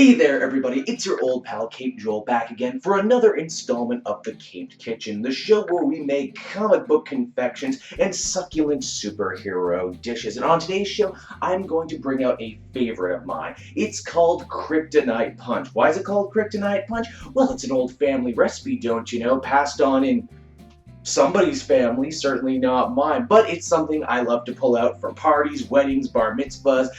Hey there, everybody. It's your old pal, Cape Joel, back again for another installment of The Caped Kitchen, the show where we make comic book confections and succulent superhero dishes. And on today's show, I'm going to bring out a favorite of mine. It's called Kryptonite Punch. Why is it called Kryptonite Punch? Well, it's an old family recipe, don't you know, passed on in somebody's family, certainly not mine, but it's something I love to pull out for parties, weddings, bar mitzvahs,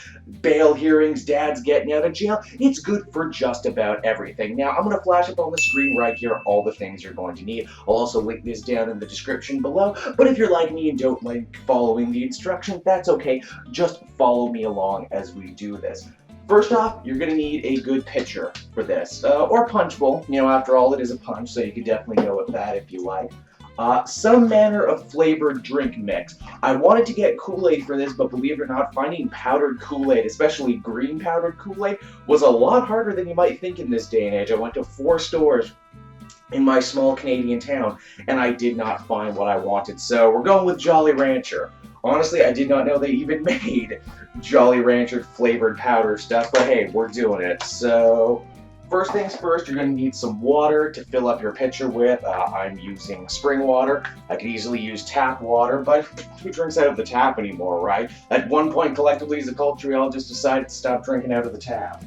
bail hearings, dads getting out of jail. It's good for just about everything. Now, I'm going to flash up on the screen right here all the things you're going to need. I'll also link this down in the description below, but if you're like me and don't like following the instructions, that's okay. Just follow me along as we do this. First off, you're going to need a good pitcher for this, or punch bowl. You know, after all, it is a punch, so you could definitely go with that if you like. Some manner of flavored drink mix. I wanted to get Kool-Aid for this, but believe it or not, finding powdered Kool-Aid, especially green powdered Kool-Aid, was a lot harder than you might think in this day and age. I went to 4 stores in my small Canadian town, and I did not find what I wanted. So we're going with Jolly Rancher. Honestly, I did not know they even made Jolly Rancher flavored powder stuff, but hey, we're doing it. So first things first, you're going to need some water to fill up your pitcher with. I'm using spring water. I could easily use tap water, but who drinks out of the tap anymore, right? At one point, collectively as a culture, we all just decided to stop drinking out of the tap.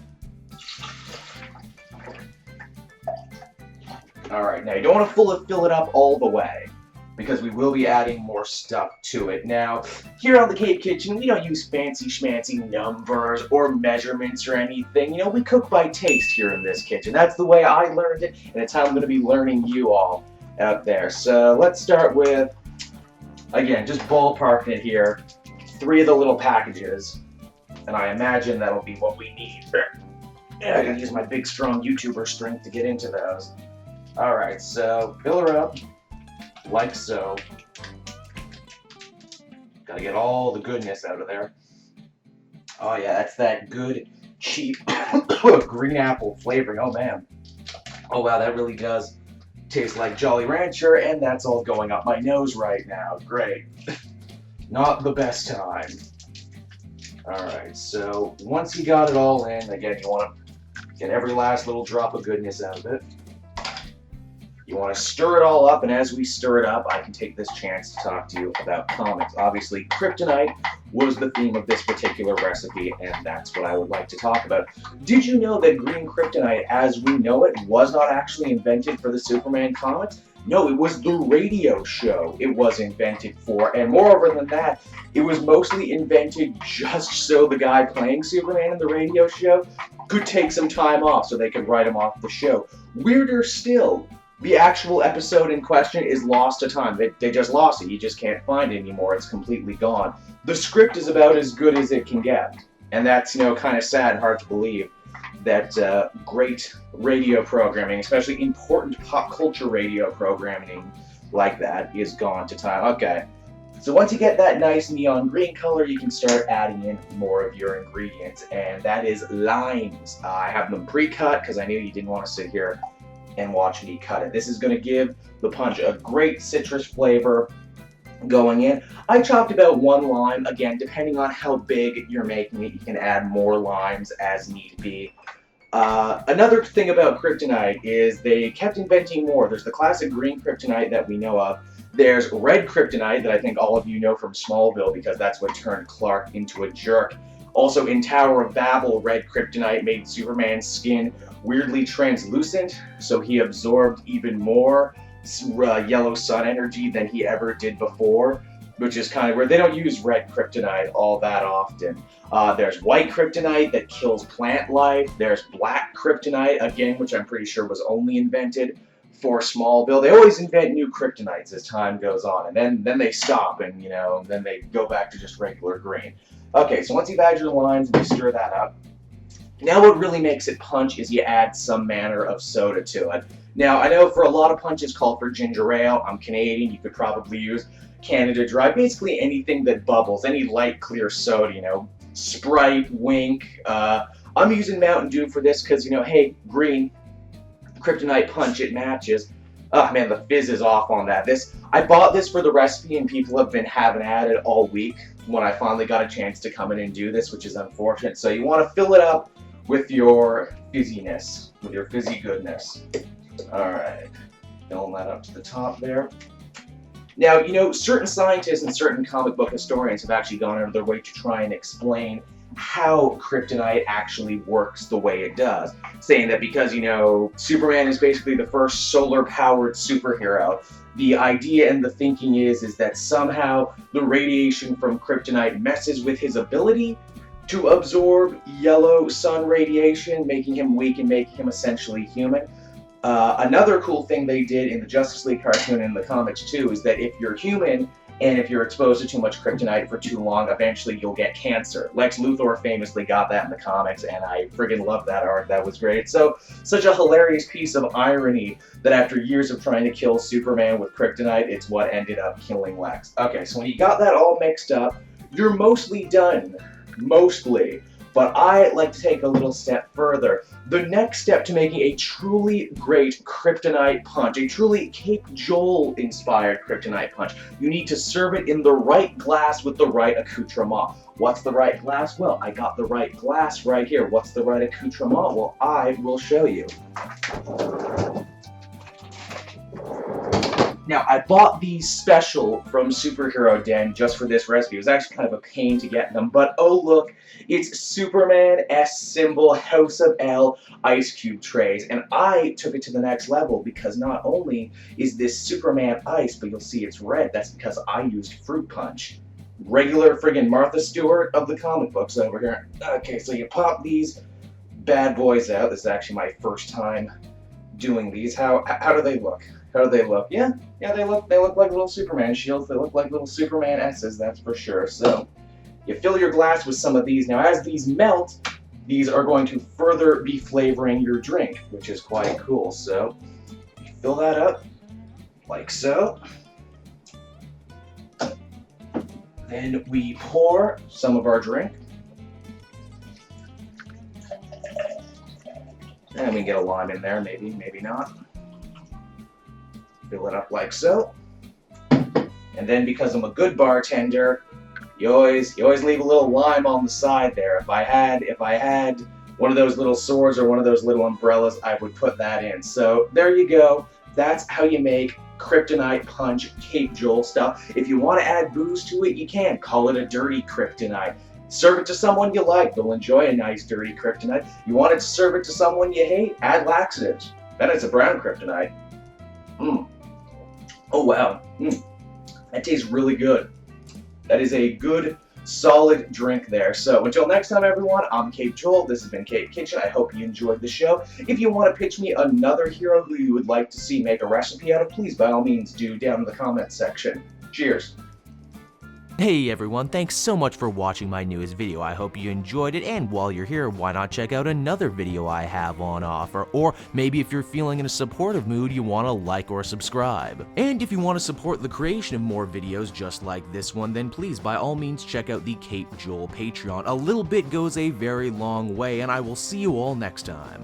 Alright, now you don't want to fill it up all the way, because we will be adding more stuff to it. Now, here on the Caped Kitchen, we don't use fancy schmancy numbers or measurements or anything. You know, we cook by taste here in this kitchen. That's the way I learned it, and it's how I'm going to be learning you all out there. So let's start with, again, just ballparking it here, 3 of the little packages, and I imagine that'll be what we need. Yeah, I gotta use my big, strong YouTuber strength to get into those. Alright, so fill her up like so. Gotta get all the goodness out of there. Oh yeah, that's that good, cheap green apple flavoring. Oh man. Oh wow, that really does taste like Jolly Rancher, and that's all going up my nose right now. Great. Not the best time. Alright, so once you got it all in, again, you want to get every last little drop of goodness out of it. You want to stir it all up, and as we stir it up, I can take this chance to talk to you about comics. Obviously, Kryptonite was the theme of this particular recipe, and that's what I would like to talk about. Did you know that green Kryptonite, as we know it, was not actually invented for the Superman comics? No, it was the radio show it was invented for, and moreover than that, it was mostly invented just so the guy playing Superman in the radio show could take some time off so they could write him off the show. Weirder still, the actual episode in question is lost to time. They just lost it. You just can't find it anymore. It's completely gone. The script is about as good as it can get. And that's, you know, kind of sad and hard to believe that great radio programming, especially important pop culture radio programming like that, is gone to time. Okay. So once you get that nice neon green color, you can start adding in more of your ingredients. And that is limes. I have them pre-cut because I knew you didn't want to sit here and watch me cut it. This is going to give the punch a great citrus flavor going in. I chopped about 1 lime. Again, depending on how big you're making it, you can add more limes as need be. Another thing about Kryptonite is they kept inventing more. There's the classic green Kryptonite that we know of. There's red Kryptonite that I think all of you know from Smallville because that's what turned Clark into a jerk. Also in Tower of Babel, red Kryptonite made Superman's skin weirdly translucent, so he absorbed even more yellow sun energy than he ever did before, which is kind of where they don't use red Kryptonite all that often. There's white Kryptonite that kills plant life. There's black Kryptonite, again, which I'm pretty sure was only invented for Smallville. They always invent new Kryptonites as time goes on, and then they stop, and you know, then they go back to just regular green. Okay, so once you've added your limes and you stir that up, now what really makes it punch is you add some manner of soda to it. Now, I know for a lot of punches called for ginger ale. I'm Canadian. You could probably use Canada Dry. Basically anything that bubbles, any light, clear soda, you know, Sprite, Wink. I'm using Mountain Dew for this because, you know, hey, green, Kryptonite Punch, it matches. Oh man, the fizz is off on that. I bought this for the recipe and people have been having at it all week when I finally got a chance to come in and do this, which is unfortunate. So you want to fill it up with your fizziness, with your fizzy goodness. Alright, filling that up to the top there. Now, you know, certain scientists and certain comic book historians have actually gone out of their way to try and explain how kryptonite actually works the way it does. Saying that because, you know, Superman is basically the first solar-powered superhero, the idea and the thinking is that somehow the radiation from kryptonite messes with his ability to absorb yellow sun radiation, making him weak and making him essentially human. Another cool thing they did in the Justice League cartoon and the comics too is that if you're human and if you're exposed to too much kryptonite for too long, eventually you'll get cancer. Lex Luthor famously got that in the comics, and I friggin' love that arc. That was great. So, such a hilarious piece of irony that after years of trying to kill Superman with kryptonite, it's what ended up killing Lex. Okay, so when you got that all mixed up, you're mostly done. Mostly. But I like to take a little step further. The next step to making a truly great Kryptonite Punch, a truly Cape Joel-inspired Kryptonite Punch, you need to serve it in the right glass with the right accoutrement. What's the right glass? Well, I got the right glass right here. What's the right accoutrement? Well, I will show you. Now, I bought these special from Superhero Den just for this recipe. It was actually kind of a pain to get them, but oh look, it's Superman S symbol House of L ice cube trays, and I took it to the next level because not only is this Superman ice, but you'll see it's red. That's because I used fruit punch. Regular friggin' Martha Stewart of the comic books over here. Okay, so you pop these bad boys out. This is actually my first time doing these. How do they look? How do they look? Yeah, they look like little Superman shields. They look like little Superman S's, that's for sure. So, you fill your glass with some of these. Now, as these melt, these are going to further be flavoring your drink, which is quite cool. So, you fill that up, like so. Then we pour some of our drink. And we can get a lime in there, maybe, maybe not. Fill it up like so. And then because I'm a good bartender, you always leave a little lime on the side there. If I had one of those little swords or one of those little umbrellas, I would put that in. So there you go. That's how you make Kryptonite Punch Cape Joel stuff. If you want to add booze to it, you can. Call it a dirty kryptonite. Serve it to someone you like. They'll enjoy a nice dirty kryptonite. You want to serve it to someone you hate? Add laxatives. Then it's a brown kryptonite. Oh wow, that tastes really good. That is a good, solid drink there. So until next time, everyone, I'm Cape Joel. This has been Cape Kitchen. I hope you enjoyed the show. If you want to pitch me another hero who you would like to see make a recipe out of, please, by all means, do down in the comments section. Cheers. Hey everyone, thanks so much for watching my newest video. I hope you enjoyed it, and while you're here, why not check out another video I have on offer, or maybe if you're feeling in a supportive mood, you want to like or subscribe. And if you want to support the creation of more videos just like this one, then please by all means check out the Cape Joel Patreon. A little bit goes a very long way, and I will see you all next time.